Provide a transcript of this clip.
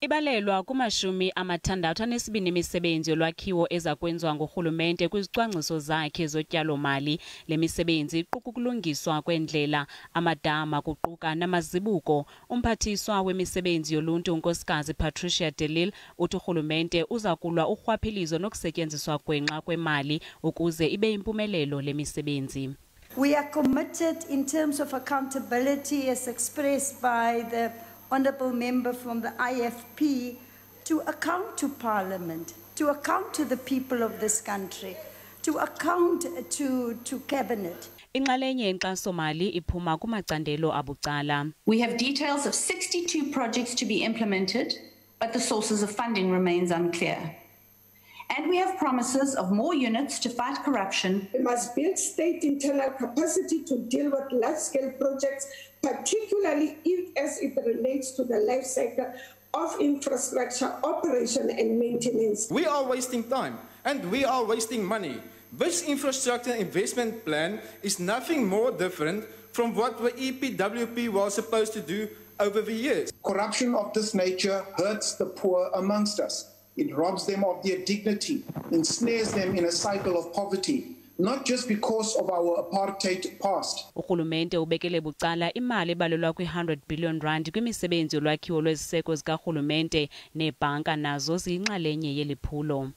Ibalelwa kuma-62 imisebenzi yolwakhiwo ezakwenziwa ngurhulumente kwizicwangciso zakhe zotyalo-mali. Le misebenzi iquka ukulungiswa kwendlela, amadama kuquka namazibuko. Umphathiswa wemisebenzi yoluntu unkosikazi Patricia de Lille uthi urhulumente uzakulwa urhwaphilizo nokusetyenziswa gwenxa kwemali ukuze ibe yimpumelelo le misebenzi. We are committed in terms of accountability as expressed by the Honourable Member from the IFP to account to Parliament, to account to the people of this country, to account to Cabinet. Inxalenye yenkxaso-mali iphuma kumacandelo abucala. We have details of 62 projects to be implemented, but the sources of funding remains unclear. And we have promises of more units to fight corruption. We must build state internal capacity to deal with large-scale projects, particularly as it relates to the life cycle of infrastructure operation and maintenance. We are wasting time and we are wasting money. This infrastructure investment plan is nothing more different from what the EPWP was supposed to do over the years. Corruption of this nature hurts the poor amongst us. It robs them of their dignity, ensnares them in a cycle of poverty, not just because of our apartheid past. Urhulumente ubekele bucala imali ebalelwa kwi-100 billion rand kwimisebenzi yolwakhiwo lweziseko zika-Rhulumente, neebhanka nazo ziyinxalenye yeli phulo.